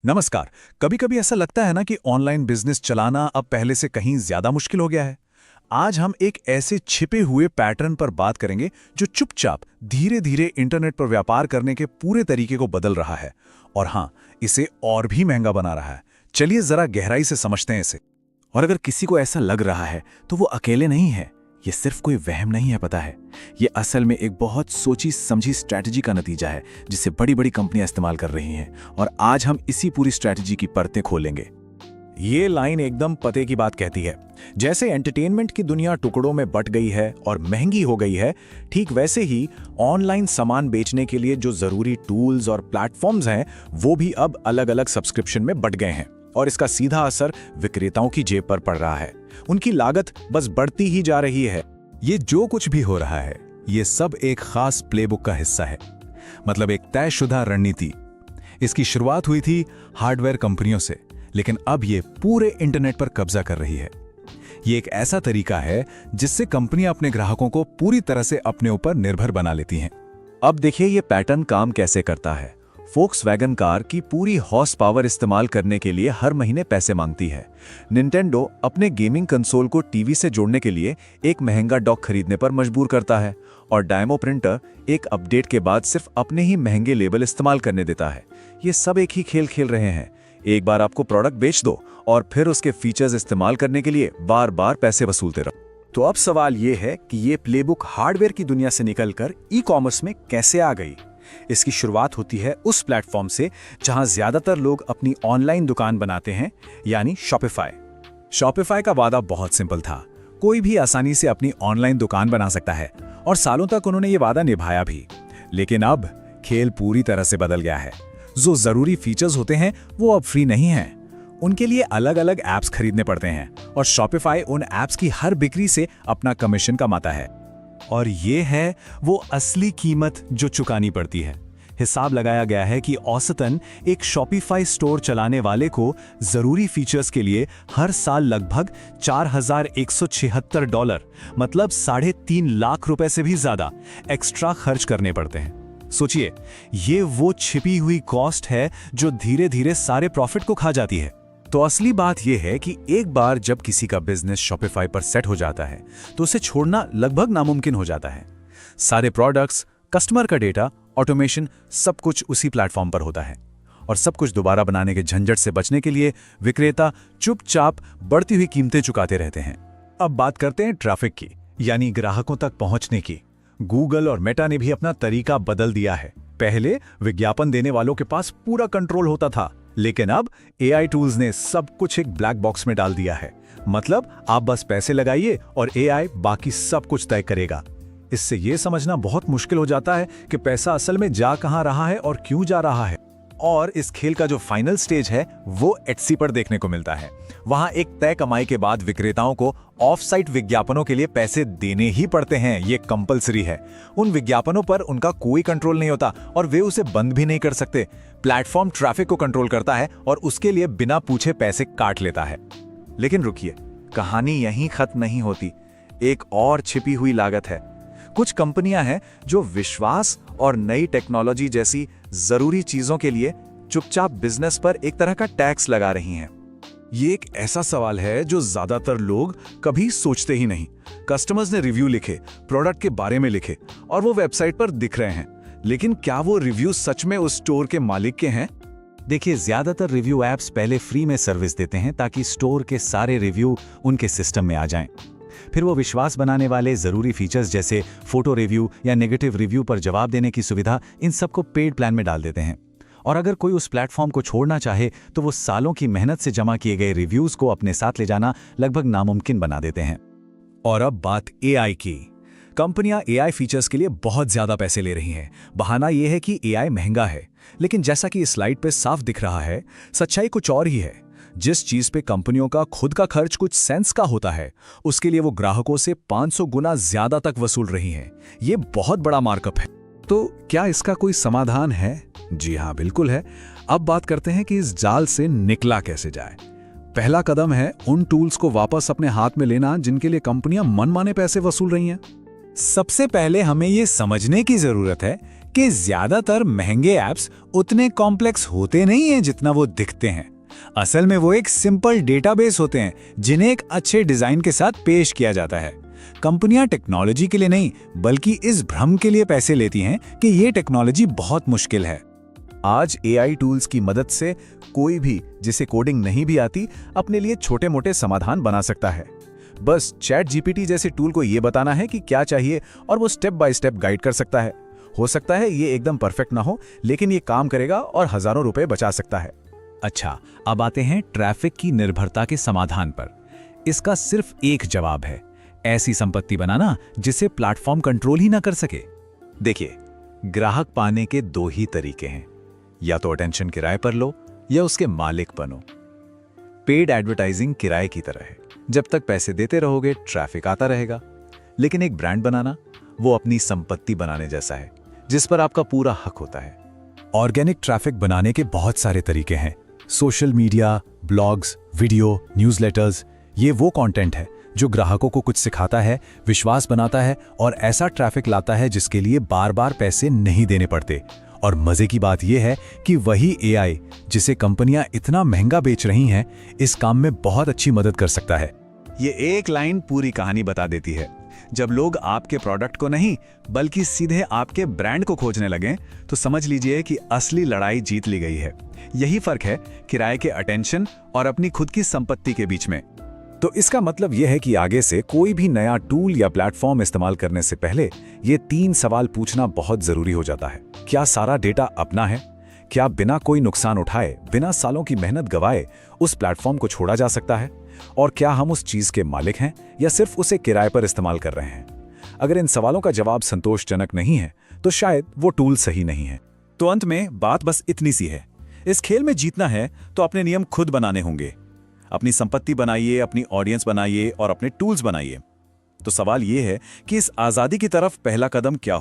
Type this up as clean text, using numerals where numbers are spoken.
नमस्कार। कभी कभी ऐसा लगता है ना कि ऑनलाइन बिजनेस चलाना अब पहले से कहीं ज्यादा मुश्किल हो गया है। आज हम एक ऐसे छिपे हुए पैटर्न पर बात करेंगे जो चुपचाप धीरे धीरे इंटरनेट पर व्यापार करने के पूरे तरीके को बदल रहा है और हाँ, इसे और भी महंगा बना रहा है। चलिए जरा गहराई से समझते हैं इसे। और अगर किसी को ऐसा लग रहा है तो वो अकेले नहीं है। ये सिर्फ कोई वहम नहीं है, पता है, ये असल में एक बहुत सोची समझी स्ट्रैटेजी का नतीजा है जिसे बड़ी बड़ी कंपनियां इस्तेमाल कर रही हैं। और आज हम इसी पूरी स्ट्रैटेजी की परतें खोलेंगे। ये लाइन एकदम पते की बात कहती है। जैसे एंटरटेनमेंट की दुनिया टुकड़ों में बट गई है और महंगी हो गई है, ठीक वैसे ही ऑनलाइन सामान बेचने के लिए जो जरूरी टूल्स और प्लेटफॉर्म्स हैं वो भी अब अलग अलग सब्सक्रिप्शन में बट गए हैं। और इसका सीधा असर विक्रेताओं की जेब पर पड़ रहा है। उनकी लागत बस बढ़ती ही जा रही है। ये जो कुछ भी हो रहा है, ये सब एक खास प्लेबुक का हिस्सा है, मतलब एक तयशुदा रणनीति। इसकी शुरुआत हुई थी हार्डवेयर कंपनियों से, लेकिन अब ये पूरे इंटरनेट पर कब्जा कर रही है। ये एक ऐसा तरीका है जिससे कंपनियां अपने ग्राहकों को पूरी तरह से अपने ऊपर निर्भर बना लेती हैं। अब देखिए ये पैटर्न काम कैसे करता है। फोक्सवैगन कार की पूरी हॉर्स पावर इस्तेमाल करने के लिए हर महीने पैसे मांगती है। निंटेंडो अपने गेमिंग कंसोल को टीवी से जोड़ने के लिए एक महंगा डॉक खरीदने पर मजबूर करता है। और डायमो प्रिंटर एक अपडेट के बाद सिर्फ अपने ही महंगे लेबल इस्तेमाल करने देता है। ये सब एक ही खेल खेल रहे हैं। एक बार आपको प्रोडक्ट बेच दो और फिर उसके फीचर्स इस्तेमाल करने के लिए बार बार पैसे वसूलते रहो। तो अब सवाल ये है कि ये प्लेबुक हार्डवेयर की दुनिया से निकलकर ई कॉमर्स में कैसे आ गई। इसकी शुरुआत होती है उस प्लेटफॉर्म से जहां ज्यादातर लोग अपनी ऑनलाइन दुकान बनाते हैं, यानी शॉपिफाई। शॉपिफाई का वादा बहुत सिंपल था। कोई भी आसानी से अपनी ऑनलाइन दुकान बना सकता है और सालों तक उन्होंने ये वादा निभाया भी। लेकिन अब खेल पूरी तरह से बदल गया है। जो जरूरी फीचर्स होते हैं वो अब फ्री नहीं हैं। उनके लिए अलग अलग ऐप्स खरीदने पड़ते हैं और शॉपिफाई उन ऐप्स की हर बिक्री से अपना कमीशन कमाता है। और ये है वो असली कीमत जो चुकानी पड़ती है। हिसाब लगाया गया है कि औसतन एक शॉपिफाई स्टोर चलाने वाले को जरूरी फीचर्स के लिए हर साल लगभग $4,176, मतलब 3.5 लाख रुपए से भी ज्यादा एक्स्ट्रा खर्च करने पड़ते हैं। सोचिए, ये वो छिपी हुई कॉस्ट है जो धीरे धीरे सारे प्रॉफिट को खा जाती है। तो असली बात यह है कि एक बार जब किसी का बिजनेस शॉपिफाई पर सेट हो जाता है तो उसे छोड़ना लगभग नामुमकिन हो जाता है। सारे प्रोडक्ट्स, कस्टमर का डेटा, ऑटोमेशन, सब कुछ उसी प्लेटफॉर्म पर होता है। और सब कुछ दोबारा बनाने के झंझट से बचने के लिए विक्रेता चुपचाप बढ़ती हुई कीमतें चुकाते रहते हैं। अब बात करते हैं ट्रैफिक की, यानी ग्राहकों तक पहुंचने की। गूगल और मेटा ने भी अपना तरीका बदल दिया है। पहले विज्ञापन देने वालों के पास पूरा कंट्रोल होता था, लेकिन अब एआई टूल्स ने सब कुछ एक ब्लैक बॉक्स में डाल दिया है। मतलब आप बस पैसे लगाइए और एआई बाकी सब कुछ तय करेगा। इससे यह समझना बहुत मुश्किल हो जाता है कि पैसा असल में जा कहां रहा है और क्यों जा रहा है। और इस खेल का जो फाइनल स्टेज है वो एटसी पर देखने को मिलता है। वहां एक तय कमाई के बाद विक्रेताओं को ऑफ साइट विज्ञापनों के लिए पैसे देने ही पड़ते हैं। ये कंपलसरी है। उन विज्ञापनों पर उनका कोई कंट्रोल नहीं होता और वे उसे बंद भी नहीं कर सकते। प्लेटफॉर्म ट्रैफिक को कंट्रोल करता है और उसके लिए बिना पूछे पैसे काट लेता है। लेकिन रुकिए, कहानी यहीं खत्म नहीं होती। एक और छिपी हुई लागत है। कुछ कंपनियां हैं जो विश्वास और नई टेक्नोलॉजी जैसी जरूरी चीजों के लिए चुपचाप बिजनेस पर एक तरह का टैक्स लगा रही हैं। ये एक ऐसा सवाल है जो ज्यादातर लोग कभी सोचते ही नहीं। कस्टमर्स ने रिव्यू लिखे, प्रोडक्ट के बारे में लिखे और वो वेबसाइट पर दिख रहे हैं, लेकिन क्या वो रिव्यू सच में उस स्टोर के मालिक के हैं? देखिए, ज्यादातर रिव्यू ऐप्स पहले फ्री में सर्विस देते हैं ताकि स्टोर के सारे रिव्यू उनके सिस्टम में आ जाएं। फिर वो विश्वास बनाने वाले जरूरी फीचर्स जैसे फोटो रिव्यू या नेगेटिव रिव्यू पर जवाब देने की सुविधा, इन सबको पेड प्लान में डाल देते हैं। और अगर कोई उस प्लेटफॉर्म को छोड़ना चाहे तो वो सालों की मेहनत से जमा किए गए रिव्यूज को अपने साथ ले जाना लगभग नामुमकिन बना देते हैं। और अब बात एआई की। कंपनियां एआई फीचर्स के लिए बहुत ज्यादा पैसे ले रही हैं। बहाना यह है कि एआई महंगा है, लेकिन जैसा कि इस स्लाइड पे साफ दिख रहा है, सच्चाई कुछ और ही है। जिस चीज पे कंपनियों का खुद का खर्च कुछ सेंस का होता है, उसके लिए वो ग्राहकों से 500 गुना ज्यादा तक वसूल रही हैं। ये बहुत बड़ा मार्कअप है। तो क्या इसका कोई समाधान है? जी हाँ, बिल्कुल है। अब बात करते हैं कि इस जाल से निकला कैसे जाए। पहला कदम है उन टूल्स को वापस अपने हाथ में लेना जिनके लिए कंपनियां मनमाने पैसे वसूल रही हैं। सबसे पहले हमें ये समझने की जरूरत है कि ज्यादातर महंगे ऐप्स उतने कॉम्प्लेक्स होते नहीं हैं जितना वो दिखते हैं। असल में वो एक सिंपल डेटाबेस होते हैं जिन्हें एक अच्छे डिजाइन के साथ पेश किया जाता है। कंपनियां टेक्नोलॉजी के लिए नहीं बल्कि इस भ्रम के लिए पैसे लेती हैं कि ये टेक्नोलॉजी बहुत मुश्किल है। आज एआई टूल्स की मदद से कोई भी जिसे कोडिंग नहीं भी आती अपने लिए छोटे मोटे समाधान बना सकता है। बस चैट जीपीटी जैसे टूल को ये बताना है कि क्या चाहिए और वो स्टेप बाय स्टेप गाइड कर सकता है। हो सकता है ये एकदम परफेक्ट ना हो, लेकिन ये काम करेगा और हजारों रुपए बचा सकता है। अच्छा, अब आते हैं ट्रैफिक की निर्भरता के समाधान पर। इसका सिर्फ एक जवाब है, ऐसी संपत्ति बनाना जिसे प्लेटफॉर्म कंट्रोल ही ना कर सके। देखिए, ग्राहक पाने के दो ही तरीके हैं, या तो अटेंशन किराए पर लो या उसके मालिक बनो। पेड एडवर्टाइजिंग किराए की तरह है, जब तक पैसे देते रहोगे ट्रैफिक आता रहेगा। लेकिन एक ब्रांड बनाना वो अपनी संपत्ति बनाने जैसा है, जिस पर आपका पूरा हक होता है। ऑर्गेनिक ट्रैफिक बनाने के बहुत सारे तरीके हैं। Social media, blogs, video, newsletters, ये वो कंटेंट है जो ग्राहकों को कुछ सिखाता है, विश्वास बनाता है और ऐसा ट्रैफिक लाता है जिसके लिए बार बार पैसे नहीं देने पड़ते। और मजे की बात यह है कि वही एआई जिसे कंपनियां इतना महंगा बेच रही हैं, इस काम में बहुत अच्छी मदद कर सकता है। ये एक लाइन पूरी कहानी बता देती है। जब लोग आपके प्रोडक्ट को नहीं बल्कि सीधे आपके ब्रांड को खोजने लगें, तो समझ लीजिए कि असली लड़ाई जीत ली गई है। यही फर्क है किराए के अटेंशन और अपनी खुद की संपत्ति के बीच में। तो इसका मतलब यह है कि आगे से कोई भी नया टूल या प्लेटफॉर्म इस्तेमाल करने से पहले ये 3 सवाल पूछना बहुत जरूरी हो जाता है। क्या सारा डेटा अपना है? क्या बिना कोई नुकसान उठाए, बिना सालों की मेहनत गवाए उस प्लेटफॉर्म को छोड़ा जा सकता है? और क्या हम उस चीज के मालिक हैं या सिर्फ उसे किराए पर इस्तेमाल कर रहे हैं? अगर इन सवालों का जवाब संतोषजनक नहीं है तो शायद वो टूल सही नहीं है। तो अंत में बात बस इतनी सी है, इस खेल में जीतना है तो अपने नियम खुद बनाने होंगे। अपनी संपत्ति बनाइए, अपनी ऑडियंस बनाइए और अपने टूल्स बनाइए। तो सवाल यह है कि इस आजादी की तरफ पहला कदम क्या हो।